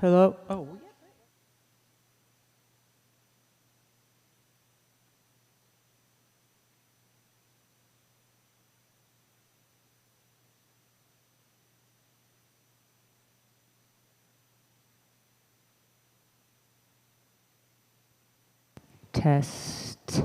Hello? Oh, yeah. Test.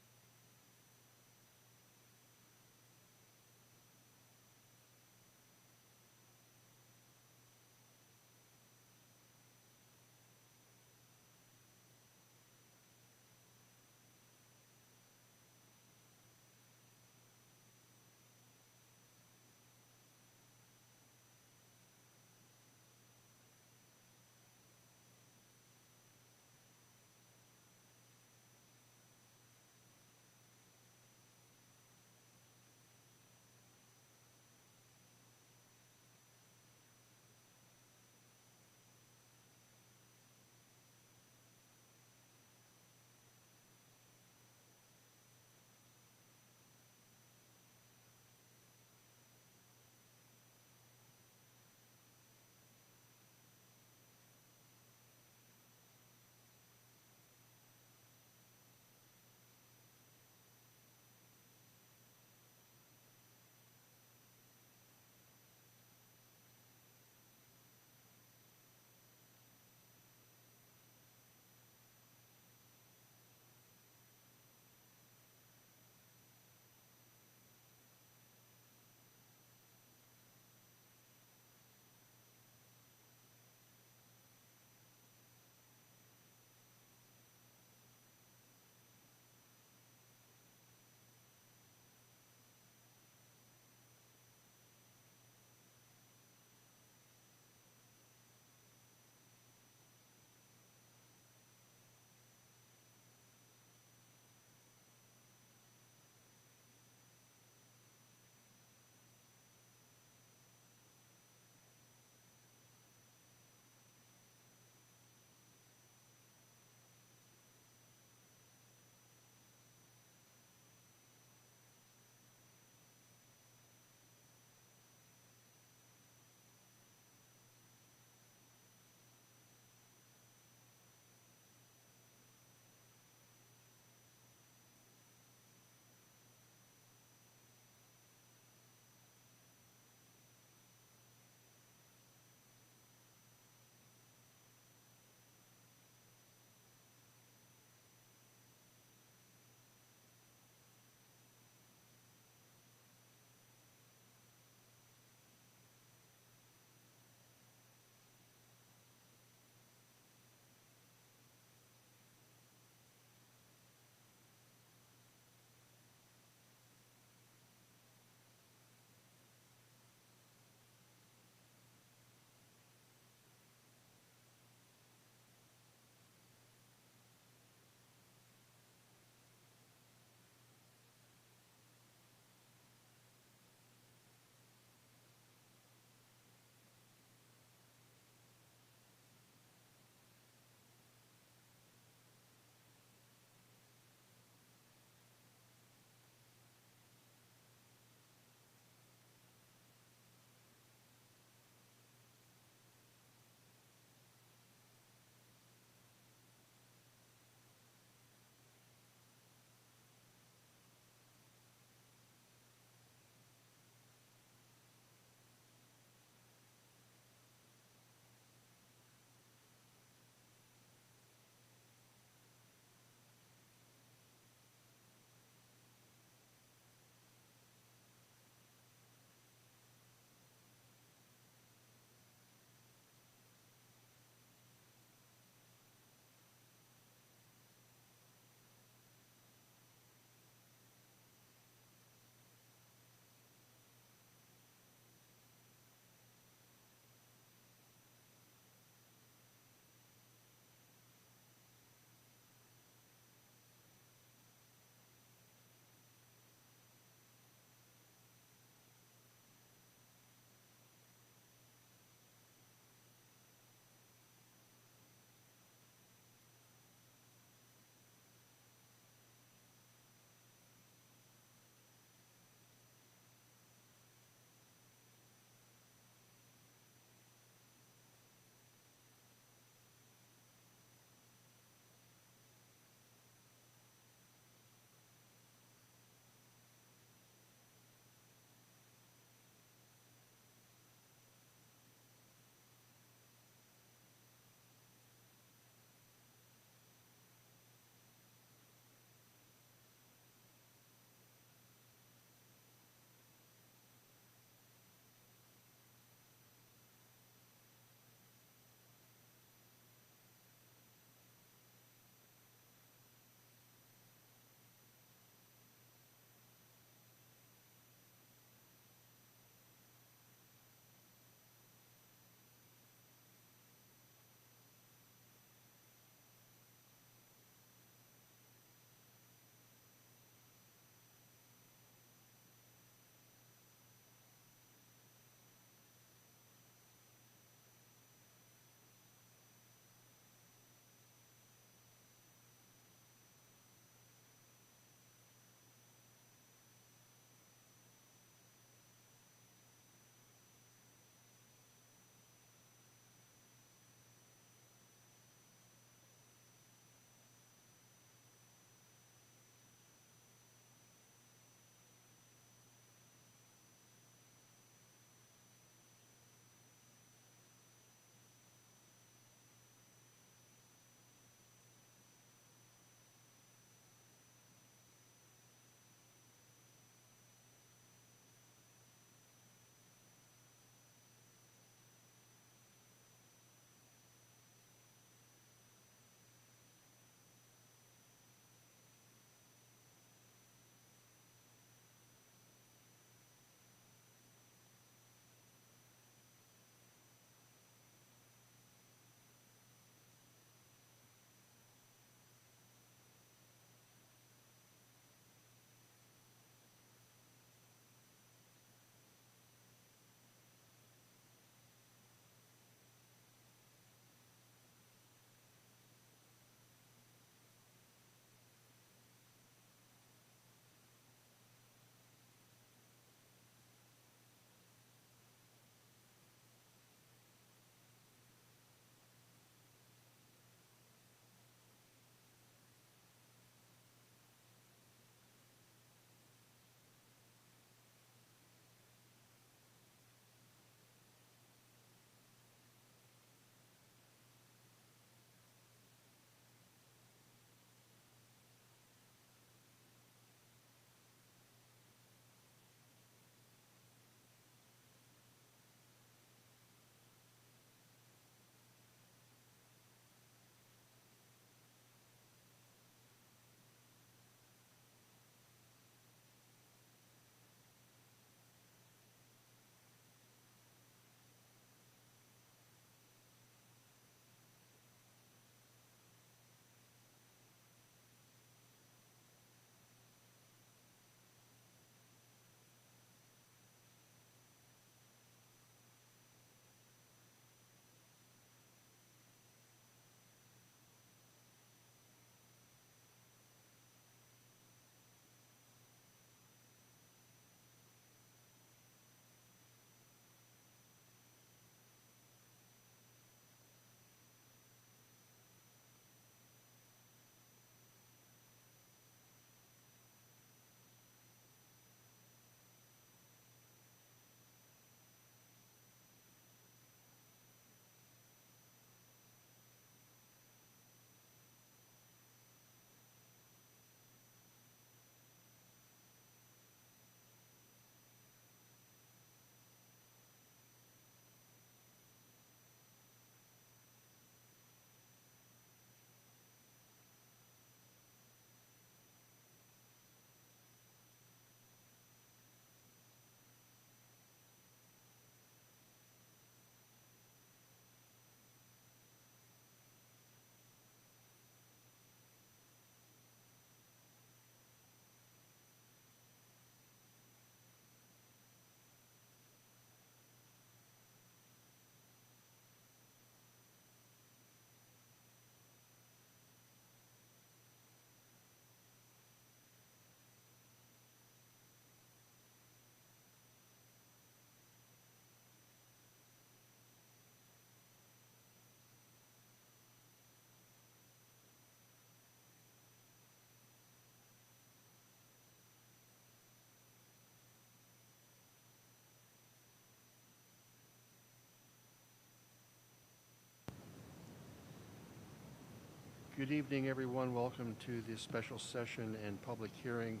Good evening, everyone. Welcome to this special session and public hearing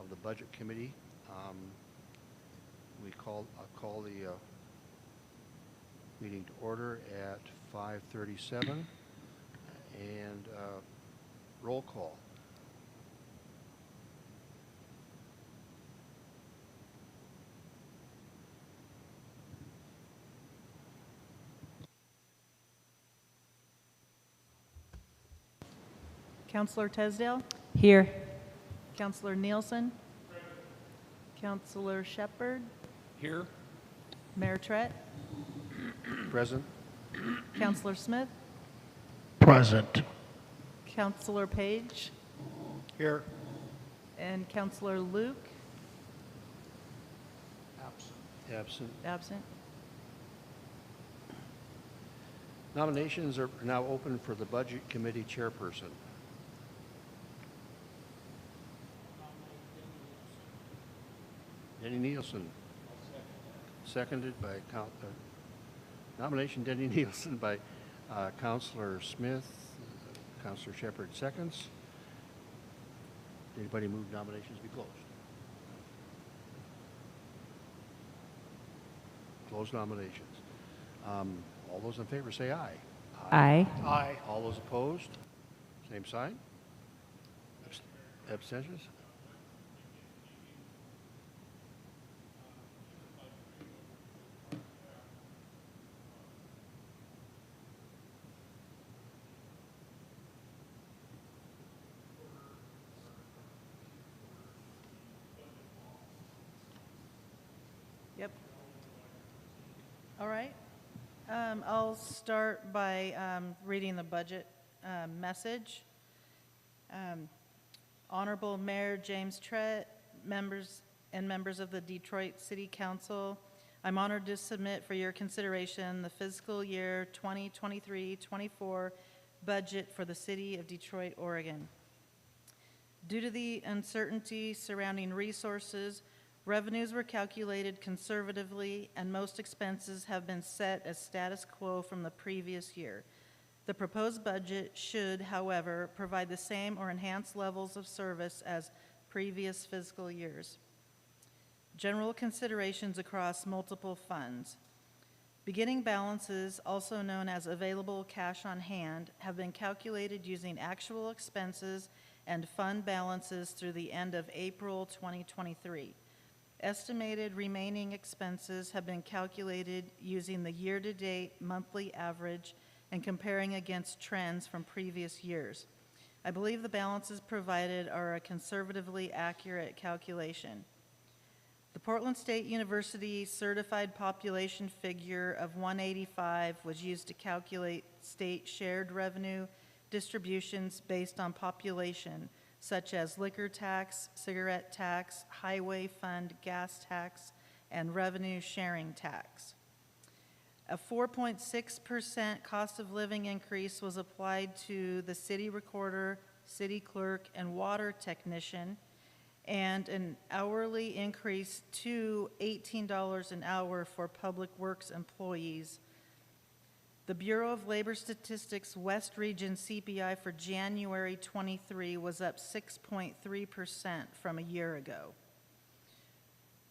of the Budget Committee. I'll call the meeting to order at 5:37 and roll call. Councillor Tesdale, Here. Councillor Nielsen, Councillor Shepard, Here. Mayor Trett, Present? Councillor Smith, Present. Councillor Page, Here. and Councillor Luke, Absent. absent. Nominations are now open for the Budget Committee chairperson. Denny Nielsen. Seconded by nomination Denny Nielsen by Councillor Smith. Councillor Shepard seconds. Anybody move nominations be closed? Close nominations. All those in favor say aye. Aye. Aye. All those opposed? Same sign? Abstentions? Yep. All right. I'll start by reading the budget message. Honorable Mayor James Trett, members of the Detroit City Council, I'm honored to submit for your consideration the fiscal year 2023-24 budget for the City of Detroit, Oregon. Due to the uncertainty surrounding resources, revenues were calculated conservatively, and most expenses have been set as status quo from the previous year. The proposed budget should, however, provide the same or enhanced levels of service as previous fiscal years. General considerations across multiple funds. Beginning balances, also known as available cash on hand, have been calculated using actual expenses and fund balances through the end of April 2023. Estimated remaining expenses have been calculated using the year-to-date monthly average and comparing against trends from previous years. I believe the balances provided are a conservatively accurate calculation. The Portland State University certified population figure of 185 was used to calculate state shared revenue distributions based on population, such as liquor tax, cigarette tax, highway fund gas tax, and revenue sharing tax. A 4.6% cost of living increase was applied to the city recorder, city clerk, and water technician, and an hourly increase to $18 an hour for public works employees. The Bureau of Labor Statistics West Region CPI for January 23 was up 6.3% from a year ago.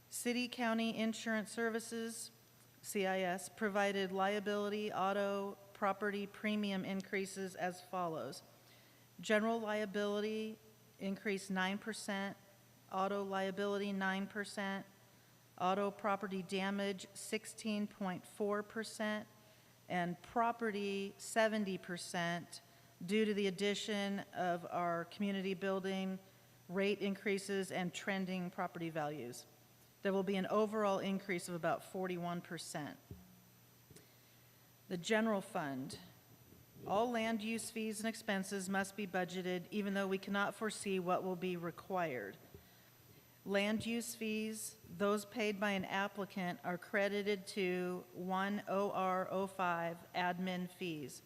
City County Insurance Services, CIS, provided liability, auto, property premium increases as follows. General liability increased 9%, auto liability 9%, auto property damage 16.4%, and property 70% due to the addition of our community building, rate increases, and trending property values. There will be an overall increase of about 41%. The general fund. All land use fees and expenses must be budgeted, even though we cannot foresee what will be required. Land use fees, those paid by an applicant, are credited to 1 OR 05 admin fees.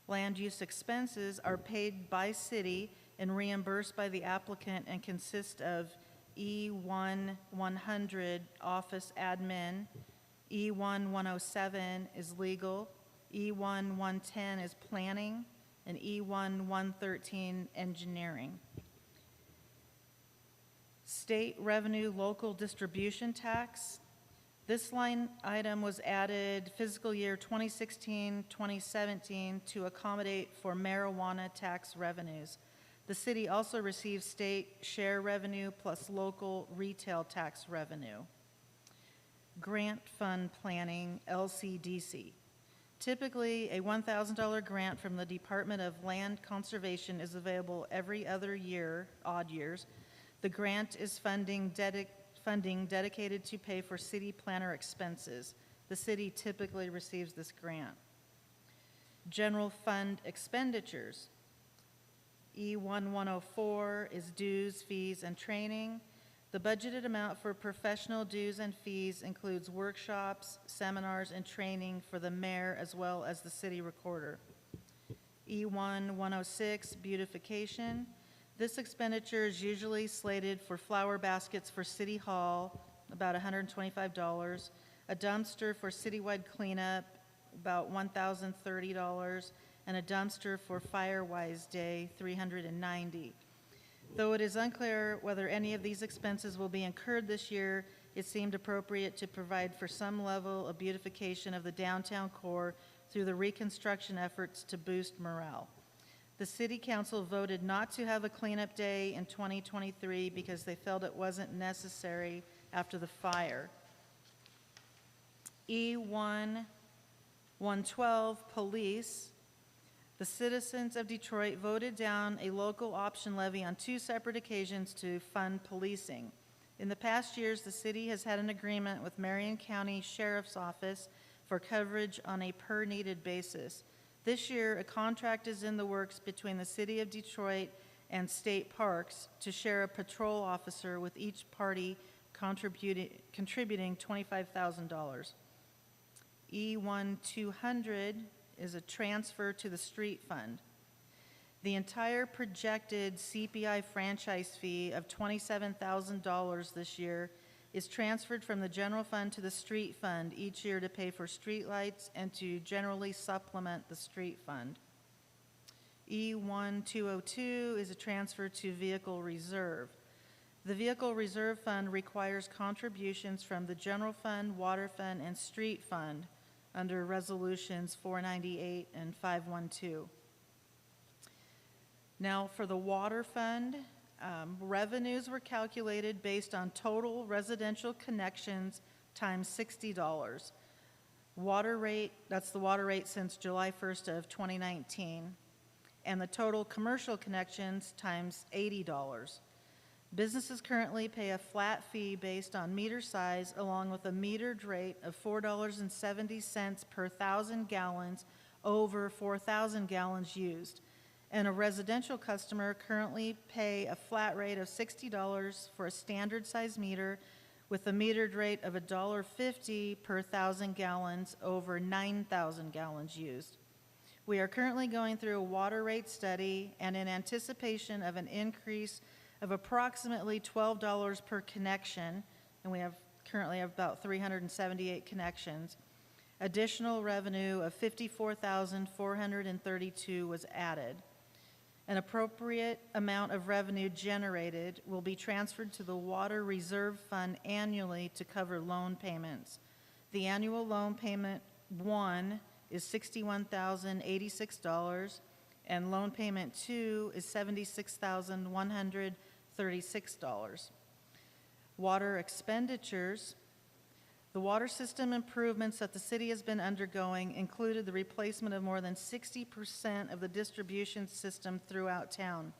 Land use expenses are paid by city and reimbursed by the applicant and consist of E1 100 office admin, E1 107 is legal, E1 110 is planning, and E1-113 engineering. State revenue local distribution tax. This line item was added fiscal year 2016-2017 to accommodate for marijuana tax revenues. The city also receives state share revenue plus local retail tax revenue. Grant Fund Planning, LCDC. Typically, a $1,000 grant from the Department of Land Conservation is available every other year, odd years. The grant is funding dedicated to pay for city planner expenses. The city typically receives this grant. General fund expenditures. E1104 is dues, fees, and training. The budgeted amount for professional dues and fees includes workshops, seminars, and training for the mayor as well as the city recorder. E1106, beautification. This expenditure is usually slated for flower baskets for City Hall, about $125, a dumpster for citywide cleanup, about $1,030, and a dumpster for Firewise Day, $390. Though it is unclear whether any of these expenses will be incurred this year, it seemed appropriate to provide for some level of beautification of the downtown core through the reconstruction efforts to boost morale. The City Council voted not to have a cleanup day in 2023 because they felt it wasn't necessary after the fire. E1-112, police. The citizens of Detroit voted down a local option levy on 2 separate occasions to fund policing. In the past years, the city has had an agreement with Marion County Sheriff's Office for coverage on a per-needed basis. This year, a contract is in the works between the City of Detroit and State Parks to share a patrol officer, with each party contributing $25,000. E1200 is a transfer to the street fund. The entire projected CPI franchise fee of $27,000 this year is transferred from the general fund to the street fund each year to pay for street lights and to generally supplement the street fund. E1202 is a transfer to vehicle reserve. The vehicle reserve fund requires contributions from the general fund, water fund, and street fund under resolutions 498 and 512. Now for the water fund, revenues were calculated based on total residential connections times $60. Water rate, that's the water rate since July 1st of 2019, and the total commercial connections times $80. Businesses currently pay a flat fee based on meter size along with a metered rate of $4.70 per 1,000 gallons over 4,000 gallons used. And a residential customer currently pay a flat rate of $60 for a standard size meter with a metered rate of $1.50 per 1,000 gallons over 9,000 gallons used. We are currently going through a water rate study, and in anticipation of an increase of approximately $12 per connection, and we currently have about 378 connections, additional revenue of $54,432 was added. An appropriate amount of revenue generated will be transferred to the Water Reserve Fund annually to cover loan payments. The annual loan payment 1 is $61,086, and loan payment 2 is $76,136. Water expenditures. The water system improvements that the city has been undergoing included the replacement of more than 60% of the distribution system throughout town.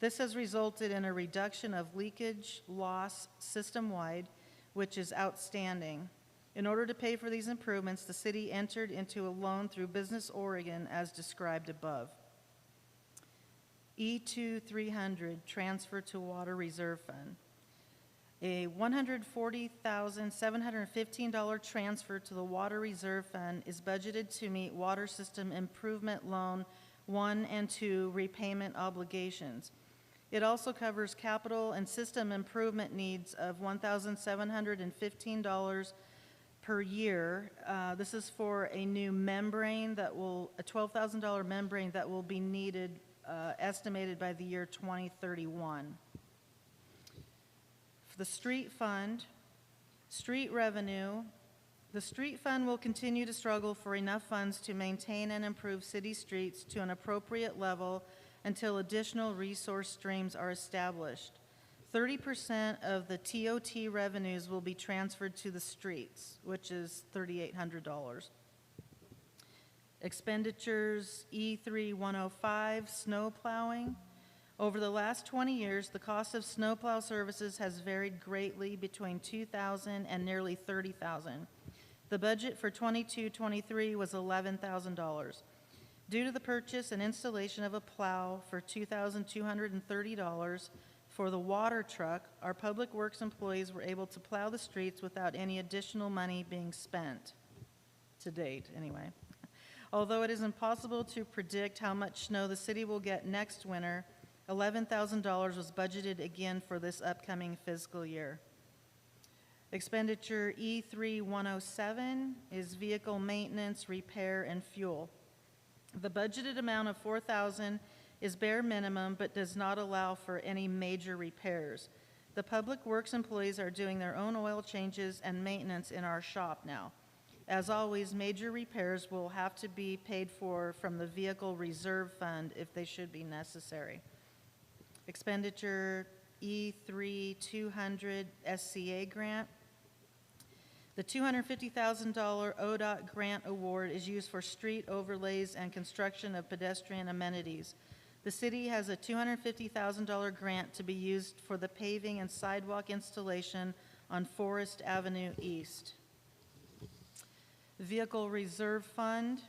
This has resulted in a reduction of leakage loss system-wide, which is outstanding. In order to pay for these improvements, the city entered into a loan through Business Oregon as described above. E2300, transfer to Water Reserve Fund. A $140,715 transfer to the Water Reserve Fund is budgeted to meet Water System Improvement Loan 1 and 2 repayment obligations. It also covers capital and system improvement needs of $1,715 per year. This is for a new membrane a $12,000 membrane that will be needed, estimated by the year 2031. For the street fund, street revenue, the street fund will continue to struggle for enough funds to maintain and improve city streets to an appropriate level until additional resource streams are established. 30% of the TOT revenues will be transferred to the streets, which is $3,800. Expenditures E3105, snow plowing. Over the last 20 years, the cost of snowplow services has varied greatly between $2,000 and nearly $30,000. The budget for 22-23 was $11,000. Due to the purchase and installation of a plow for $2,230 for the water truck, our public works employees were able to plow the streets without any additional money being spent, to date anyway. Although it is impossible to predict how much snow the city will get next winter, $11,000 was budgeted again for this upcoming fiscal year. Expenditure E3107 is vehicle maintenance, repair, and fuel. The budgeted amount of $4,000 is bare minimum but does not allow for any major repairs. The public works employees are doing their own oil changes and maintenance in our shop now. As always, major repairs will have to be paid for from the vehicle reserve fund if they should be necessary. Expenditure E3200 SCA grant. The $250,000 ODOT grant award is used for street overlays and construction of pedestrian amenities. The city has a $250,000 grant to be used for the paving and sidewalk installation on Forest Avenue East. Vehicle Reserve Fund.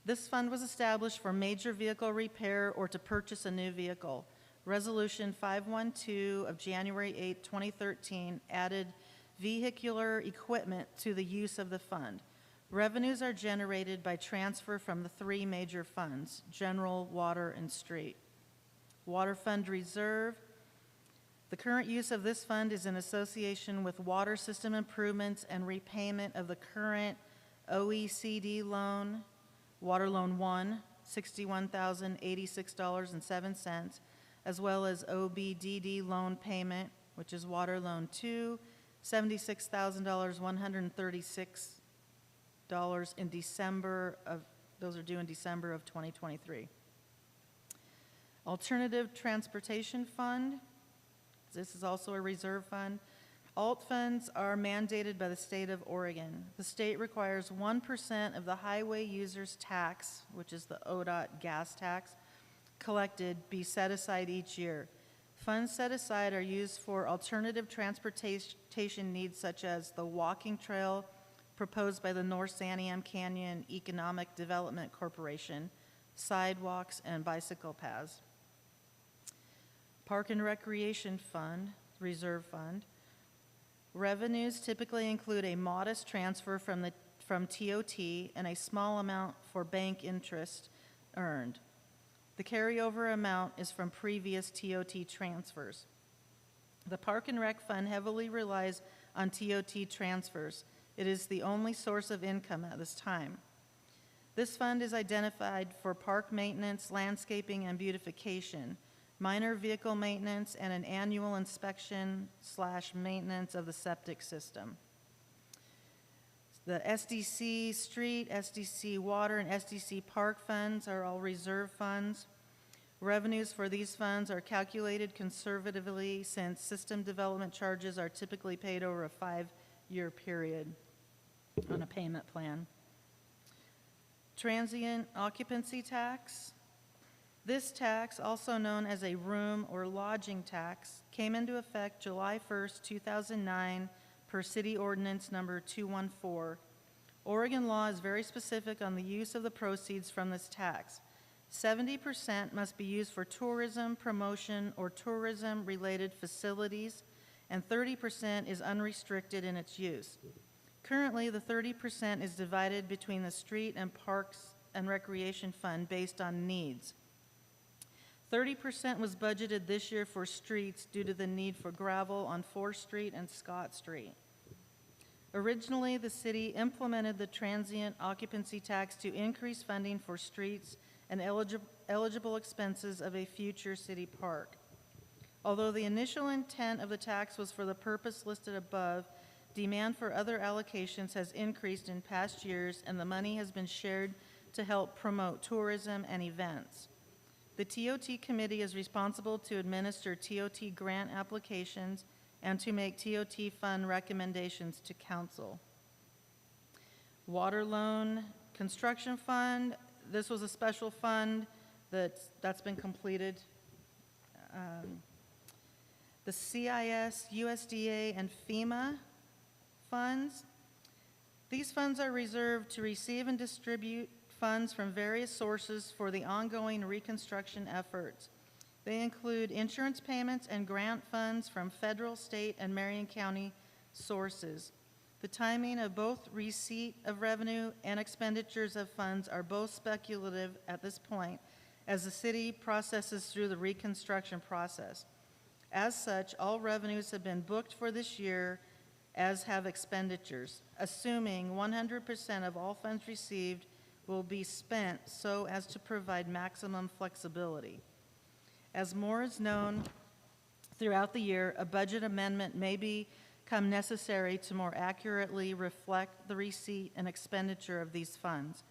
This fund was established for major vehicle repair or to purchase a new vehicle. Resolution 512 of January 8, 2013 added vehicular equipment to the use of the fund. Revenues are generated by transfer from the three major funds: general, water, and street. Water Fund Reserve. The current use of this fund is in association with water system improvements and repayment of the current OECD loan, Water Loan 1, $61,086.07, as well as OBDD loan payment, which is Water Loan 2, $76,136 in December of, those are due in December of 2023. Alternative Transportation Fund. This is also a reserve fund. Alt funds are mandated by the state of Oregon. The state requires 1% of the highway users tax, which is the ODOT gas tax, collected be set aside each year. Funds set aside are used for alternative transportation needs such as the walking trail proposed by the North Santiam Canyon Economic Development Corporation, sidewalks, and bicycle paths. Park and Recreation Fund, Reserve Fund. Revenues typically include a modest transfer from TOT and a small amount for bank interest earned. The carryover amount is from previous TOT transfers. The Park and Rec Fund heavily relies on TOT transfers. It is the only source of income at this time. This fund is identified for park maintenance, landscaping, and beautification, minor vehicle maintenance, and an annual inspection/maintenance of the septic system. The SDC Street, SDC Water, and SDC Park funds are all reserve funds. Revenues for these funds are calculated conservatively since system development charges are typically paid over a 5-year period on a payment plan. Transient occupancy tax. This tax, also known as a room or lodging tax, came into effect July 1st, 2009 per City Ordinance Number 214. Oregon law is very specific on the use of the proceeds from this tax. 70% must be used for tourism, promotion, or tourism-related facilities, and 30% is unrestricted in its use. Currently, the 30% is divided between the Street and Parks and Recreation Fund based on needs. 30% was budgeted this year for streets due to the need for gravel on 4th Street and Scott Street. Originally, the city implemented the transient occupancy tax to increase funding for streets and eligible expenses of a future city park. Although the initial intent of the tax was for the purpose listed above, demand for other allocations has increased in past years, and the money has been shared to help promote tourism and events. The TOT committee is responsible to administer TOT grant applications and to make TOT fund recommendations to council. Water loan construction fund, this was a special fund that's been completed. The CIS, USDA, and FEMA funds. These funds are reserved to receive and distribute funds from various sources for the ongoing reconstruction efforts. They include insurance payments and grant funds from federal, state, and Marion County sources. The timing of both receipt of revenue and expenditures of funds are both speculative at this point, as the city processes through the reconstruction process. As such, all revenues have been booked for this year, as have expenditures, assuming 100% of all funds received will be spent so as to provide maximum flexibility. As more is known throughout the year, a budget amendment may become necessary to more accurately reflect the receipt and expenditure of these funds.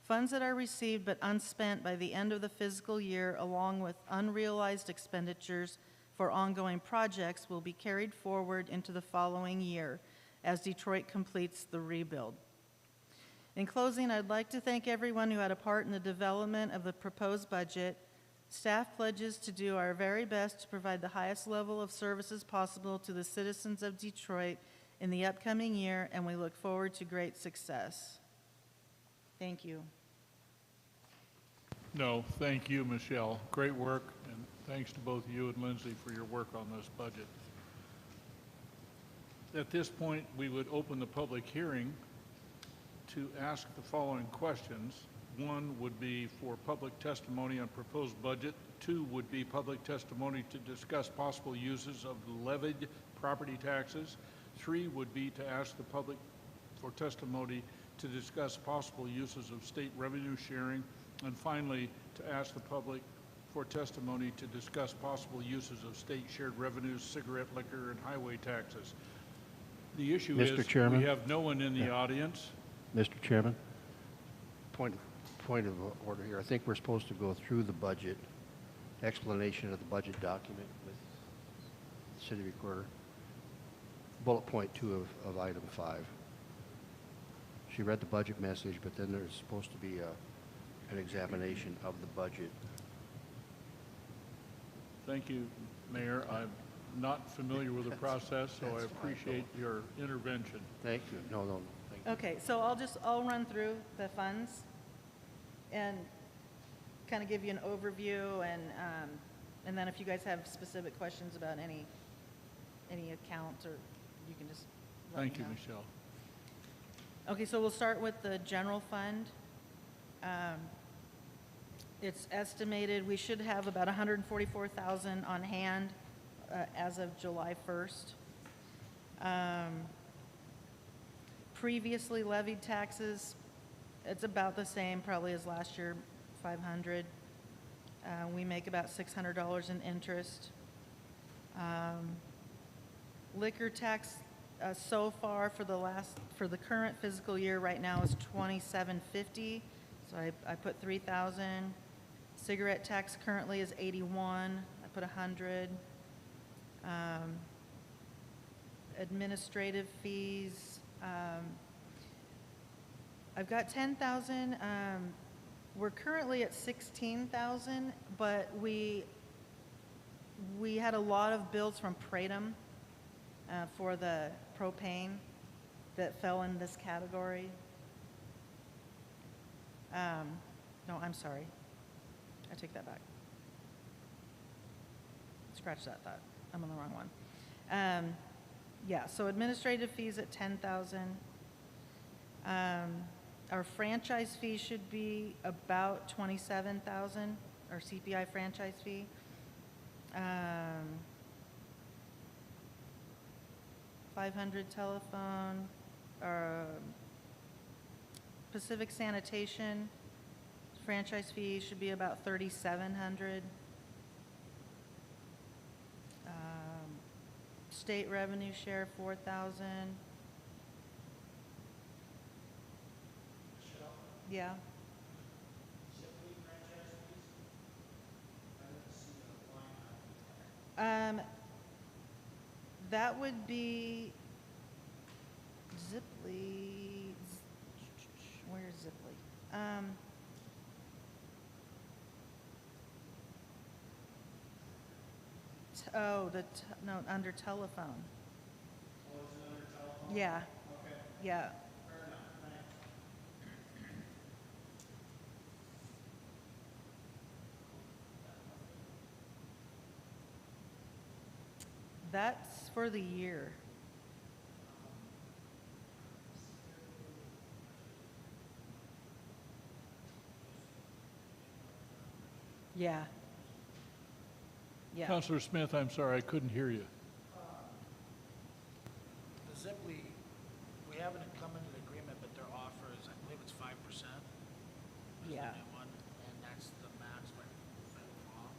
Funds that are received but unspent by the end of the fiscal year, along with unrealized expenditures for ongoing projects, will be carried forward into the following year as Detroit completes the rebuild. In closing, I'd like to thank everyone who had a part in the development of the proposed budget. Staff pledges to do our very best to provide the highest level of services possible to the citizens of Detroit in the upcoming year, and we look forward to great success. Thank you. No, thank you, Michelle. Great work, and thanks to both you and Lindsay for your work on this budget. At this point, we would open the public hearing to ask the following questions. One would be for public testimony on proposed budget. Two would be public testimony to discuss possible uses of levied property taxes. Three would be to ask the public for testimony to discuss possible uses of state revenue sharing. And finally, to ask the public for testimony to discuss possible uses of state shared revenues, cigarette liquor, and highway taxes. The issue Mr. is Chairman? we have no one in the audience. Mr. Chairman, point of order here. I think we're supposed to go through the budget, explanation of the budget document with the city recorder. Bullet point 2 of item 5. She read the budget message, but then there's supposed to be an examination of the budget. Thank you, Mayor. I'm not familiar with the process, so I That's fine. appreciate your intervention. Thank you. No, thank you. Okay, so I'll run through the funds and kind of give you an overview, and then if you guys have specific questions about any account, or you can just let Thank me you, know. Michelle. Okay, so we'll start with the general fund. It's estimated we should have about $144,000 on hand as of July 1st. Previously levied taxes, it's about the same probably as last year, $500. We make about $600 in interest. Liquor tax so far for the current fiscal year right now is $27.50. So I put $3,000. Cigarette tax currently is $81. I put $100. Administrative fees. I've got $10,000. We're currently at $16,000, but we had a lot of bills from Pratum for the propane that fell in this category. No, I'm sorry. I take that back. Scratch that thought. I'm on the wrong one. Yeah, so administrative fees at $10,000. Our franchise fee should be about $27,000, our CPI franchise fee. 500 telephone, Pacific Sanitation, franchise fee should be about $3,700. State revenue share, $4,000. Yeah. That would be Ziply. Where's Ziply? No, under telephone. Oh, is it under telephone? Yeah. Okay. Yeah. Fair enough. That's for the year. Yeah. Yeah. Counselor Smith, I'm sorry, I couldn't hear you. The Ziply, we haven't come into an agreement, but their offer is, I believe it's 5%. Is Yeah. the new one, and that's the max by federal law.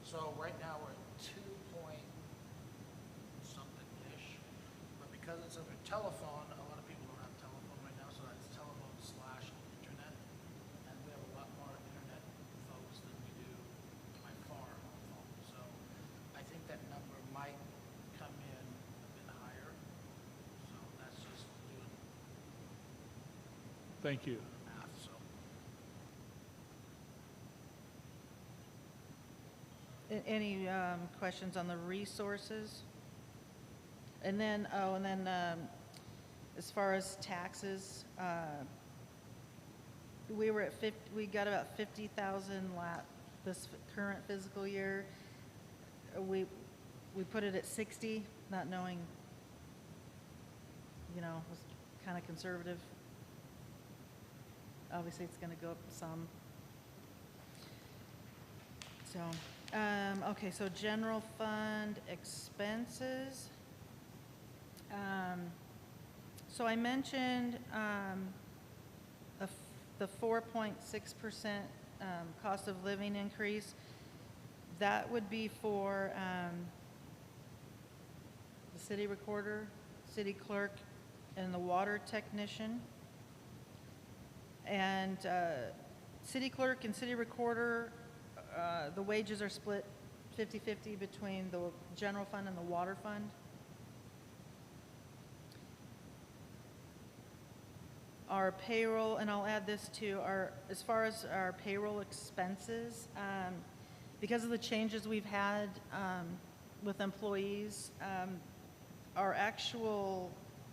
So right now, we're at 2 point something-ish, but because it's under telephone, a lot of people don't have telephone right now, so that's telephone/internet, and we have a lot more internet folks than we do by far on phone. So I think that number might come in a bit higher, so that's just doing Thank you. math, so. Any questions on the resources? And then, as far as taxes, we were at 50, we got about 50,000 this current fiscal year. We put it at 60, not knowing, was kind of conservative. Obviously, it's going to go up some. So, okay, so general fund expenses. So I mentioned the 4.6% cost of living increase. That would be for the city recorder, city clerk, and the water technician. And city clerk and city recorder, the wages are split 50-50 between the general fund and the water fund. Our payroll, and I'll add this to as far as our payroll expenses, because of the changes we've had with employees, our actual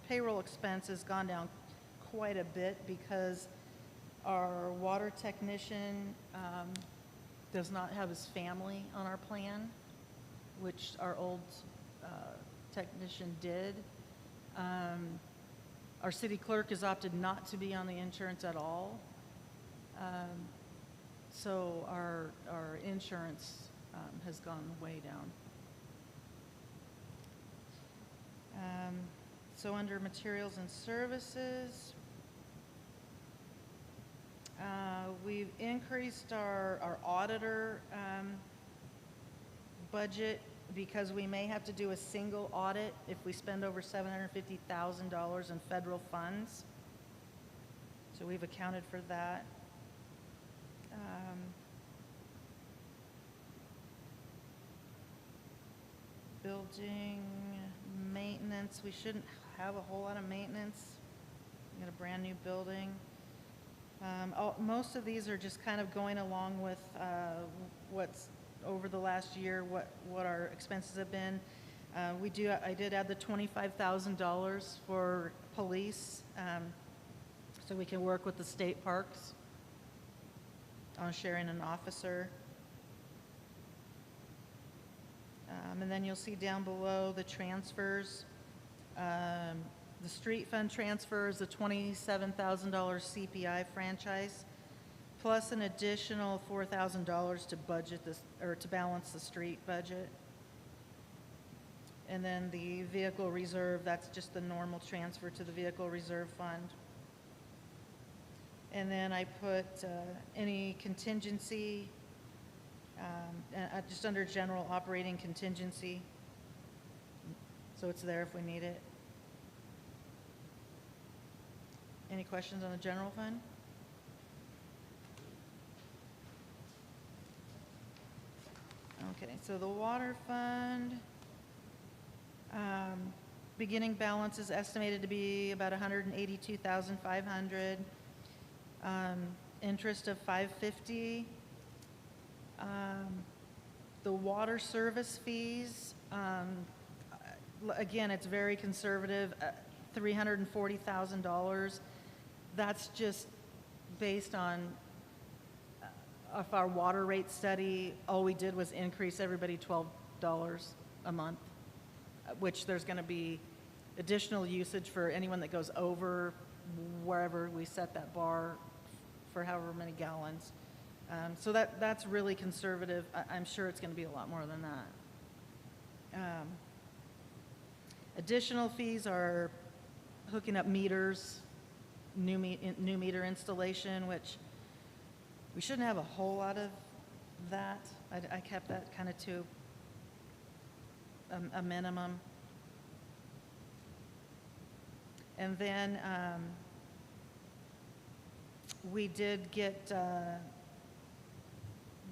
payroll expense has gone down quite a bit because our water technician does not have his family on our plan, which our old technician did. Our city clerk has opted not to be on the insurance at all. So our insurance has gone way down. So under materials and services, we've increased our auditor budget because we may have to do a single audit if we spend over $750,000 in federal funds. So we've accounted for that. Building maintenance, we shouldn't have a whole lot of maintenance. We got a brand new building. Most of these are just kind of going along with what's over the last year, what our expenses have been. I did add the $25,000 for police, so we can work with the state parks on sharing an officer. And then you'll see down below the transfers. The street fund transfer is a $27,000 CPI franchise, plus an additional $4,000 to budget this, or to balance the street budget. And then the vehicle reserve, that's just the normal transfer to the vehicle reserve fund. And then I put any contingency, just under general operating contingency. So it's there if we need it. Any questions on the general fund? Okay, so the water fund, beginning balance is estimated to be about 182,500. Interest of 550. The water service fees, again, it's very conservative, $340,000. That's just based on of our water rate study. All we did was increase everybody $12 a month, which there's going to be additional usage for anyone that goes over wherever we set that bar for however many gallons. So that's really conservative. I'm sure it's going to be a lot more than that. Additional fees are hooking up meters, new meter installation, which we shouldn't have a whole lot of that. I kept that kind of to a minimum. And then we did get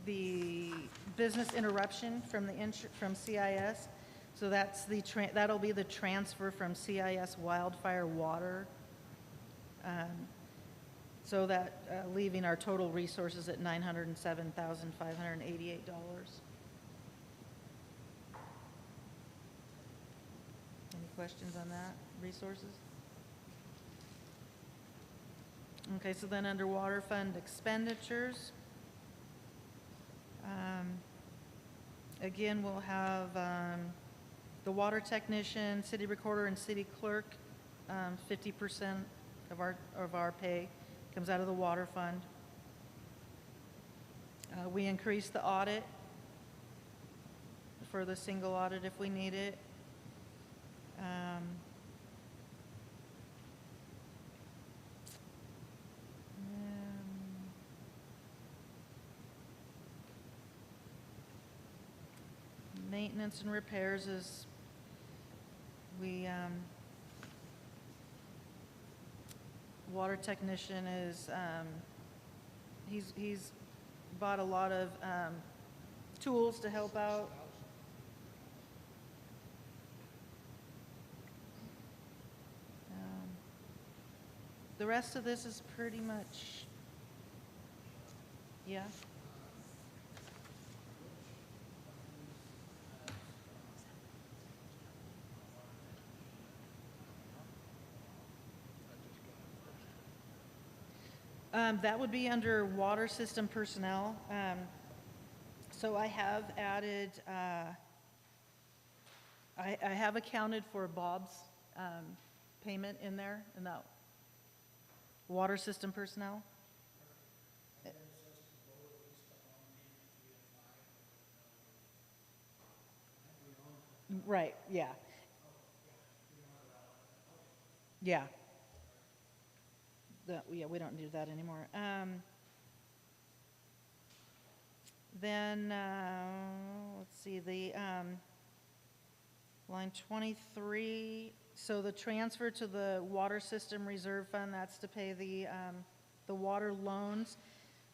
the business interruption from from CIS. So that's that'll be the transfer from CIS wildfire water. So that leaving our total resources at $907,588. Any questions on that, resources? Okay, so then under water fund expenditures, again, we'll have the water technician, city recorder, and city clerk, 50% of our pay comes out of the water fund. We increased the audit for the single audit if we need it. Maintenance and repairs is, water technician is, he's bought a lot of tools to help out. The rest of this is pretty much, yeah. That would be under water system personnel. So I have added, I have accounted for Bob's payment in there, in that water system personnel. Right, yeah. Yeah. Yeah, we don't do that anymore. Then, let's see, the line 23, so the transfer to the water system reserve fund, that's to pay the water loans,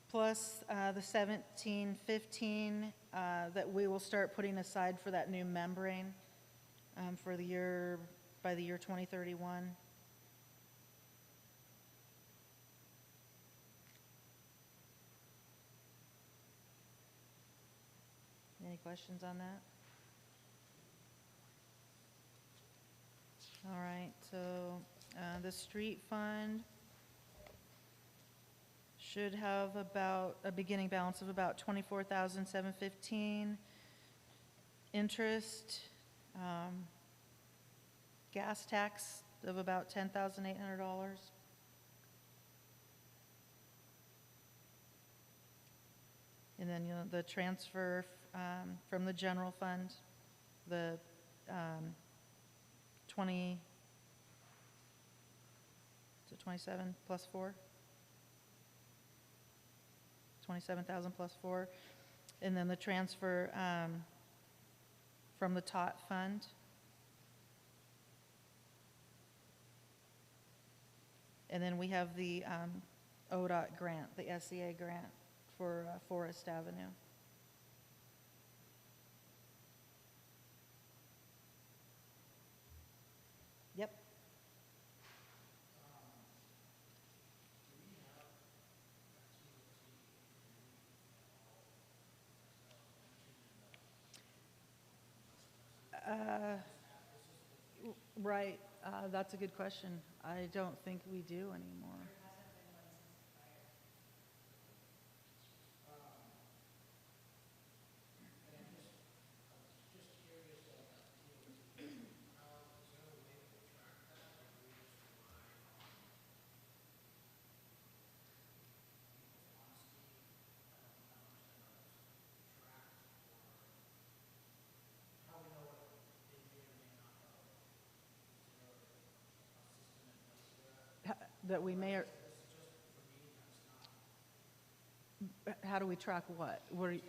plus the 1715 that we will start putting aside for that new membrane for the year, by the year 2031. Any questions on that? All right, so the street fund should have about a beginning balance of about $24,715. Interest, gas tax of about $10,800. And then the transfer from the general fund, the 20, is it 27 plus 4? 27,000 plus 4. And then the transfer from the TOT fund. And then we have the ODOT grant, the SCA grant for Forest Avenue. Yep. Right, that's a good question. I don't think we do anymore. That we may, how do we track what? What are you-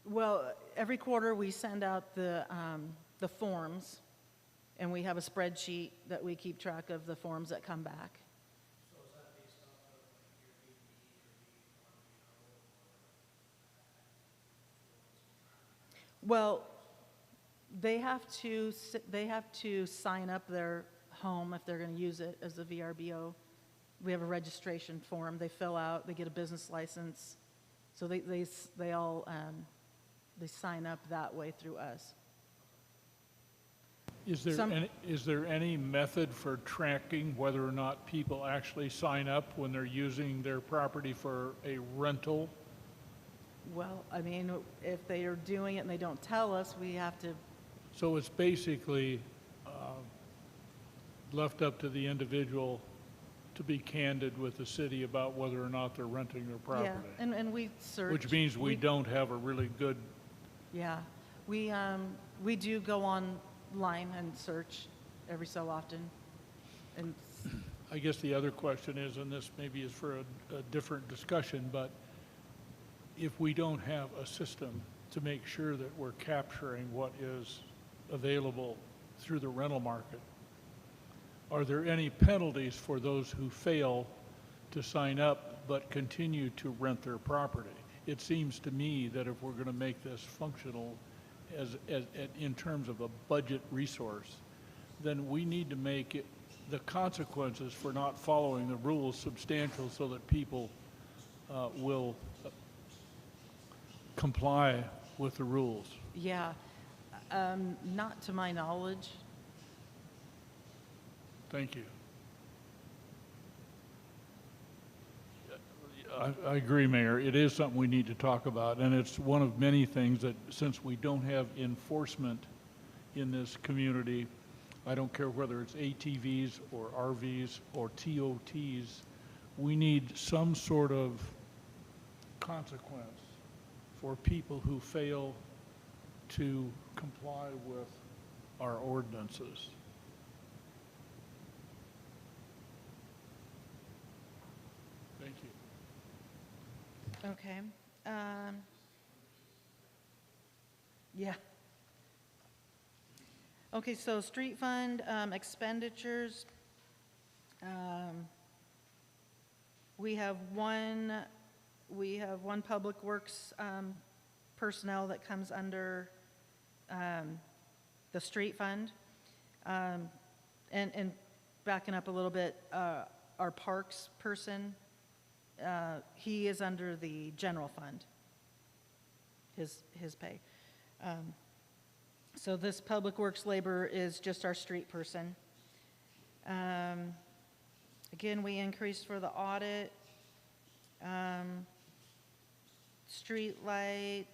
Well, every quarter we send out the forms, and we have a spreadsheet that we keep track of the forms that come back. Well, they have to sign up their home if they're going to use it as a VRBO. We have a registration form they fill out, they get a business license, so they all they sign up that way through us. Is there any method for tracking whether or not people actually sign up when they're using their property for a rental? Well, I mean, if they are doing it and they don't tell us, we have to, So it's basically left up to the individual to be candid with the city about whether or not they're renting their yeah, property. and we search. Which means we don't have a really good, Yeah, we do go online and search every so often, and I guess the other question is, and this maybe is for a different discussion, but if we don't have a system to make sure that we're capturing what is available through the rental market, are there any penalties for those who fail to sign up but continue to rent their property? It seems to me that if we're going to make this functional in terms of a budget resource, then we need to make it, the consequences for not following the rules substantial so that people will comply with the rules. yeah, not to my knowledge. Thank you. I agree, Mayor. It is something we need to talk about, and it's one of many things that, since we don't have enforcement in this community, I don't care whether it's ATVs or RVs or TOTs, we need some sort of consequence for people who fail to comply with our ordinances. Thank you. Okay. Yeah. Okay, so street fund expenditures. We have one public works personnel that comes under the street fund. And backing up a little bit, our parks person, he is under the general fund, his pay. So this public works labor is just our street person. Again, we increased for the audit. Street light,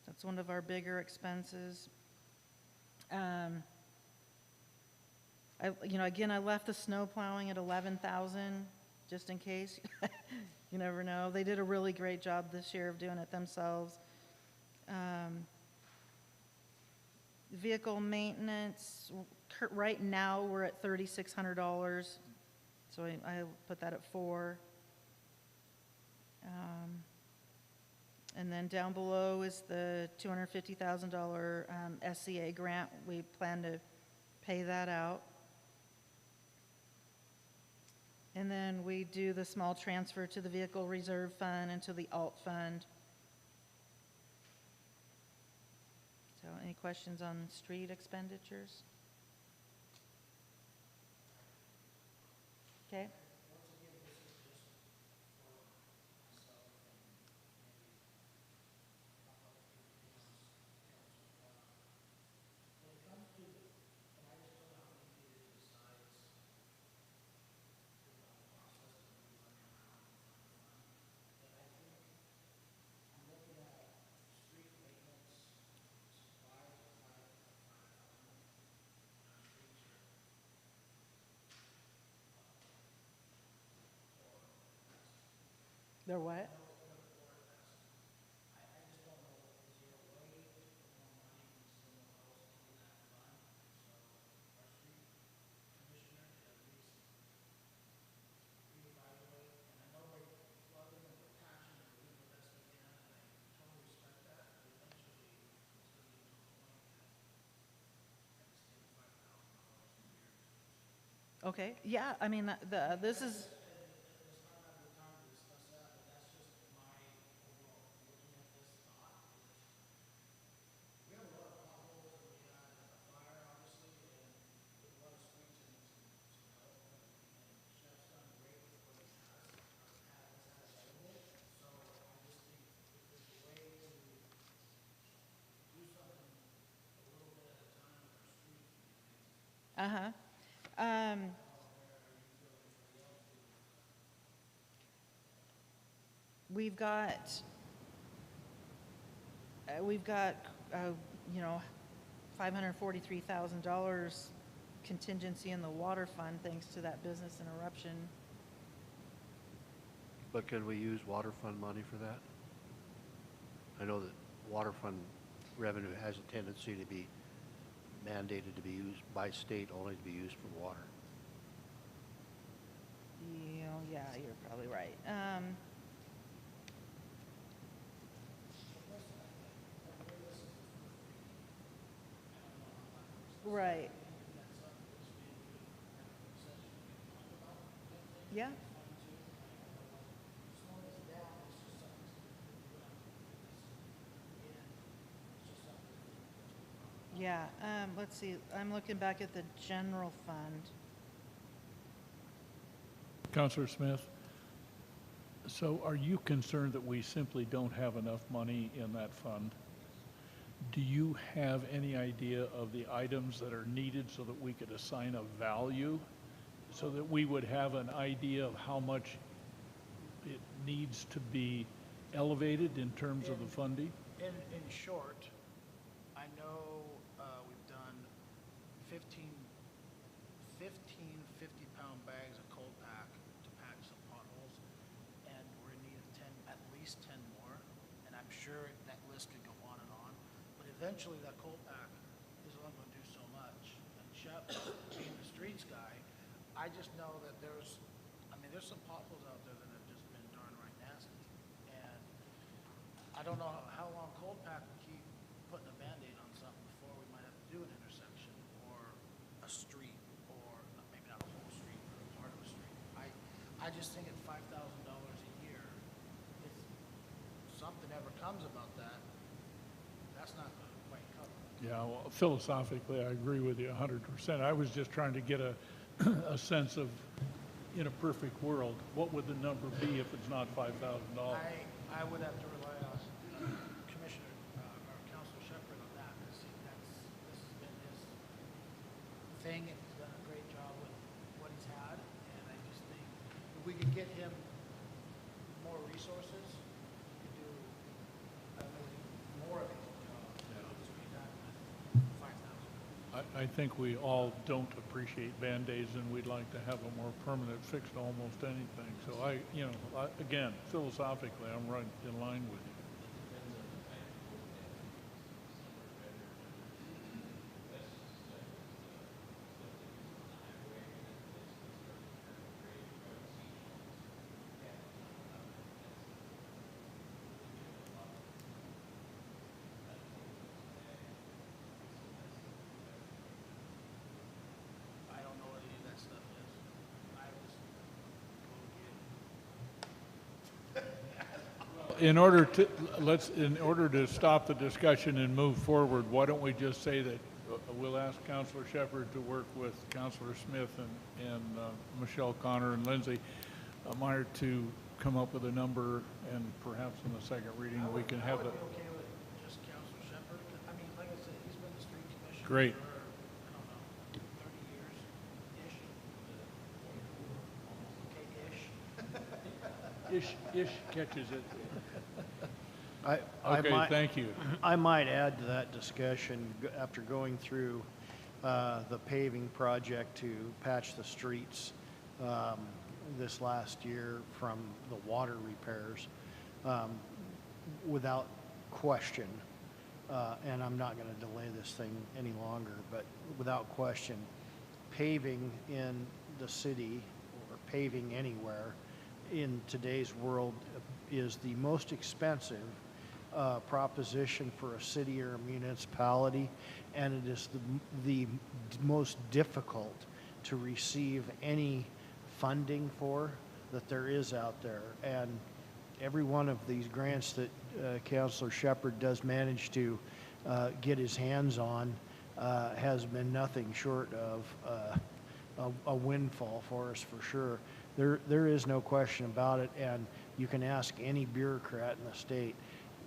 that's one of our bigger expenses. Again, I left the snow plowing at 11,000, just in case. You never know. They did a really great job this year of doing it themselves. Vehicle maintenance, right now, we're at $3,600, so I put that at 4. And then down below is the $250,000 SCA grant. We plan to pay that out. And then we do the small transfer to the vehicle reserve fund and to the alt fund. So any questions on street expenditures? Okay. They're what? Okay, yeah, I mean, this is, uh-huh. We've got, you know, $543,000 contingency in the water fund thanks to that business interruption. But can we use water fund money for that? I know that water fund revenue has a tendency to be mandated to be used by state only to be used for water. Yeah, you're probably right. Right. Yeah. Yeah, let's see, I'm looking back at the general fund. Counselor Smith, so are you concerned that we simply don't have enough money in that fund? Do you have any idea of the items that are needed so that we could assign a value, so that we would have an idea of how much it needs to be elevated in terms of the funding? In short, I know we've done 15 50-pound bags of cold pack to patch some potholes, and we're in need of 10, at least 10 more, and I'm sure that list could go on and on, but eventually that cold pack is only going to do so much. And Shep, being the streets guy, I just know that there's some potholes out there that have just been darn right nasty, and I don't know how long cold pack will keep putting a Band-Aid on something before we might have to do an intersection or a street, or maybe not a whole street, but a part of a street. I just think at $5,000 a year, if something ever comes about that, that's not going to quite cover it. Yeah, well, philosophically, I agree with you 100%. I was just trying to get a sense of, in a perfect world, what would the number be if it's not $5,000? I would have to rely on Commissioner or Councilor Shepherd on that, because this has been his thing, and he's done a great job with what he's had, and I just think the if we could get him more resources, he could do, more of it. Just be done with 5,000. I think we all don't appreciate Band-Aids, and we'd like to have a more permanent fix to almost anything. So again, philosophically, I'm right in line with you. I don't know what any of that stuff is. I was, In order to stop the discussion and move forward, why don't we just say that we'll ask Counselor Shepard to work with Counselor Smith and Michelle Connor and Lindsay Meyer to come up with a number, and perhaps in the second reading, we can have I it. would be okay with just Counselor Shepard. I mean, like I said, he's been the street commissioner Great. for, I don't know, 30 years-ish. Okay-ish. Ish catches it. I Okay, might, thank you. I might add to that discussion, after going through the paving project to patch the streets this last year from the water repairs, without question, and I'm not going to delay this thing any longer, but without question, paving in the city or paving anywhere in today's world is the most expensive proposition for a city or a municipality, and it is the most difficult to receive any funding for that there is out there. And every one of these grants that Councilor Shepard does manage to get his hands on has been nothing short of a windfall for us, for sure. There is no question about it, and you can ask any bureaucrat in the state.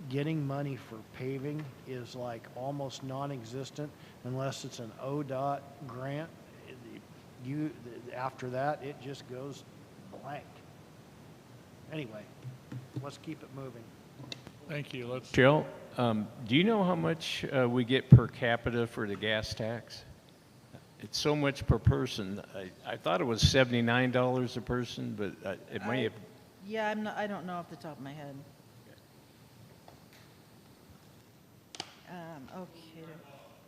Getting money for paving is like almost non-existent unless it's an ODOT grant. After that, it just goes blank. Anyway, let's keep it moving. Thank you. Let's. Jill, do you know how much we get per capita for the gas tax? It's so much per person. I thought it was $79 a person, but it may have. Yeah, I don't know off the top of my head.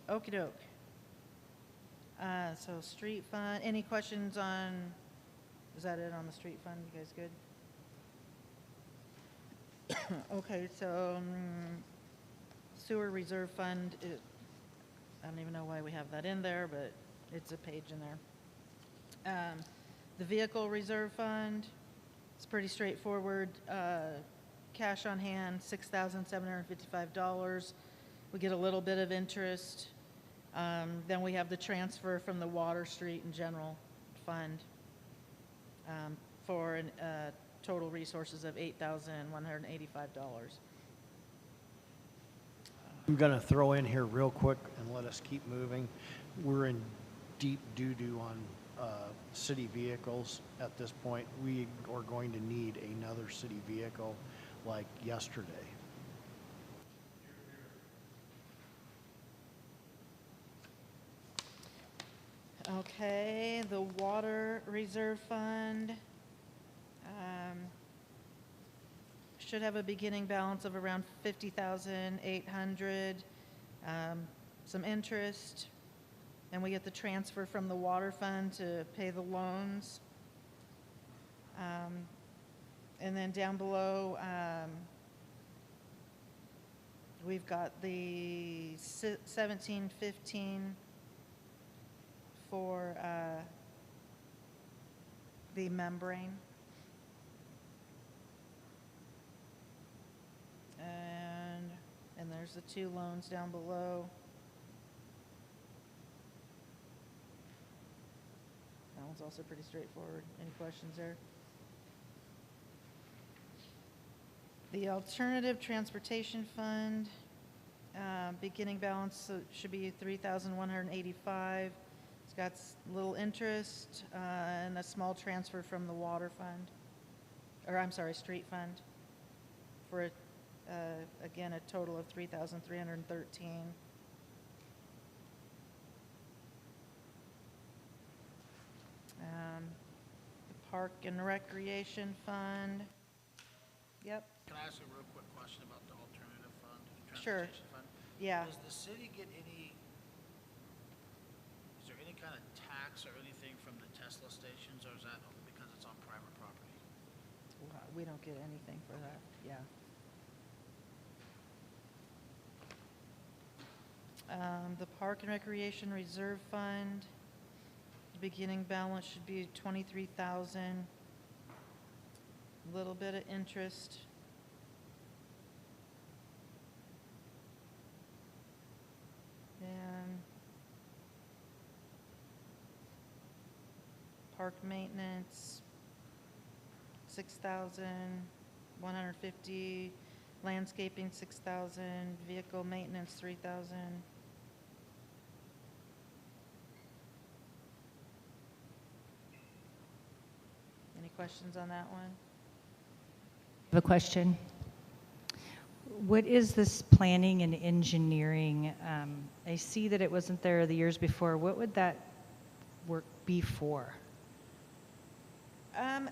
Okey doke. So street fund, any questions on, is that it on the street fund? You guys good? Okay, so sewer reserve fund, I don't even know why we have that in there, but it's a page in there. The vehicle reserve fund, it's pretty straightforward. Cash on hand, $6,755. We get a little bit of interest. Then we have the transfer from the Water Street and General Fund for total resources of $8,185. I'm going to throw in here real quick and let us keep moving. We're in deep doo-doo on city vehicles at this point. We are going to need another city vehicle like yesterday. Okay, the Water Reserve Fund should have a beginning balance of around $50,800, some interest, and we get the transfer from the Water Fund to pay the loans. And then down below, we've got the 1715 for the membrane. And there's the two loans down below. That one's also pretty straightforward. Any questions there? The Alternative Transportation Fund, beginning balance should be $3,185. It's got a little interest, and a small transfer from the water fund, or I'm sorry, street fund, for, again, a total of $3,313. The Park and Recreation Fund, yep, Can I ask a real quick question about the alternative fund, Sure. transportation fund? yeah. Does the city get any, is there any kind of tax or anything from the Tesla stations, or is that because it's on private property? We don't get anything for that, yeah. The Park and Recreation Reserve Fund, the beginning balance should be 23,000. Little bit of interest. And park maintenance, 6,150. Landscaping, 6,000. Vehicle maintenance, 3,000. Any questions on that one? I have a question. What is this planning and engineering? I see that it wasn't there the years before. What would that work be for? There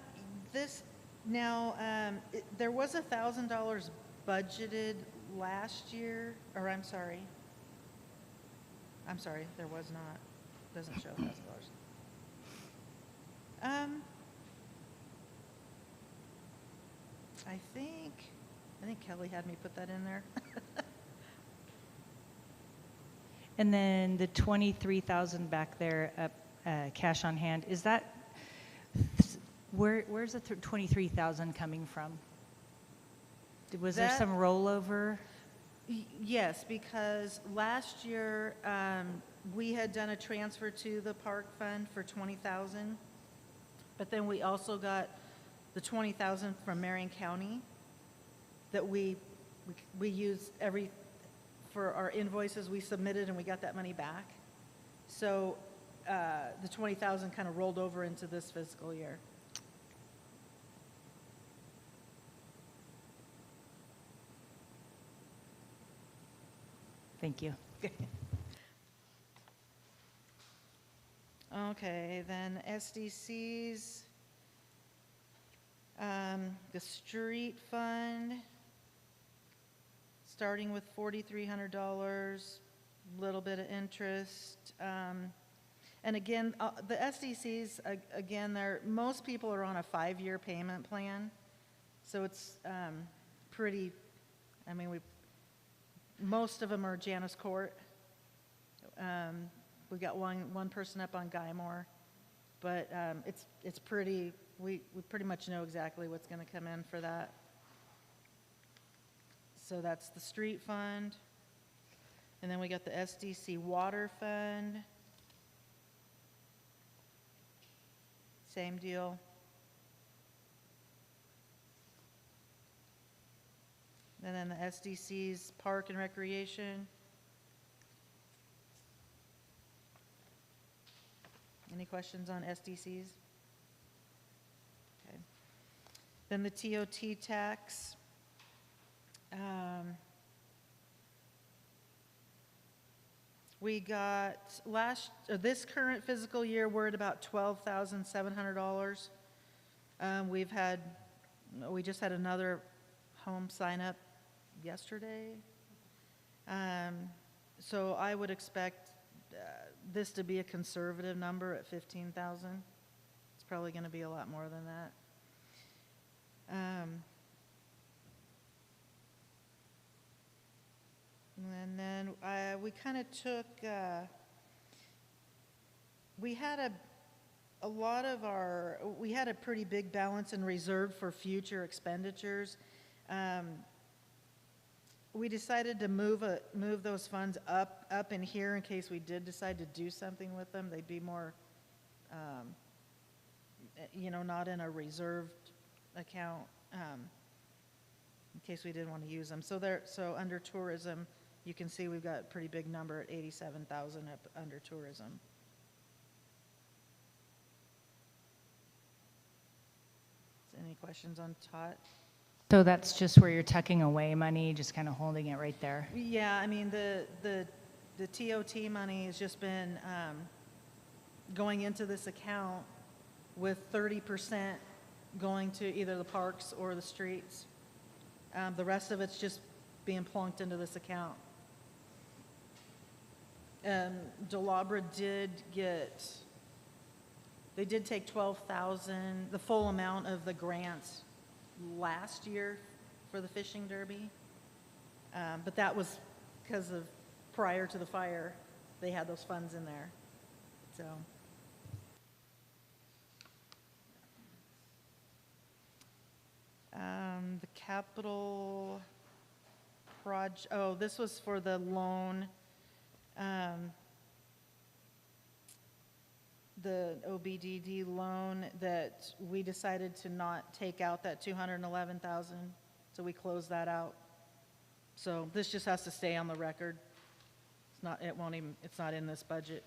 was $1,000 budgeted last year, or I'm sorry, there was not, doesn't show $1,000. I think Kelly had me put that in there. And then the 23,000 back there, cash on hand, is that, where's the 23,000 coming from? Was there That- some rollover? Yes, because last year, we had done a transfer to the park fund for 20,000, but then we also got the 20,000 from Marion County that we used for our invoices we submitted, and we got that money back. So, the 20,000 kind of rolled over into this fiscal year. Thank you. Okay, then SDCs, the street fund, starting with $4,300, little bit of interest. And again, the SDCs, again, most people are on a 5-year payment plan. So it's pretty, I mean, most of them are Janus Court. We've got one person up on Guymore, but it's pretty, we pretty much know exactly what's going to come in for that. So that's the street fund. And then we got the SDC water fund. Same deal. And then the SDC's park and recreation. Any questions on SDCs? Okay. Then the TOT tax. We got this current fiscal year, we're at about $12,700. We just had another home sign up yesterday. So I would expect this to be a conservative number at 15,000. It's probably going to be a lot more than that. And then we kind of took, we had a pretty big balance in reserve for future expenditures. We decided to move those funds up in here in case we did decide to do something with them. They'd be more, not in a reserved account, in case we didn't want to use them. So under tourism, you can see we've got a pretty big number at 87,000 up under tourism. questions on TOT? So that's just where you're tucking away money, just kind of holding it right there? Yeah, I mean, the TOT money has just been going into this account with 30% going to either the parks or the streets. The rest of it's just being plunked into this account. Delabra they did take 12,000, the full amount of the grants last year for the fishing derby. But that was because of prior to the fire, they had those funds in there. So. The capital project, oh, this was for the loan, the OBDD loan that we decided to not take out that 211,000, so we closed that out. So this just has to stay on the record. It's not in this budget.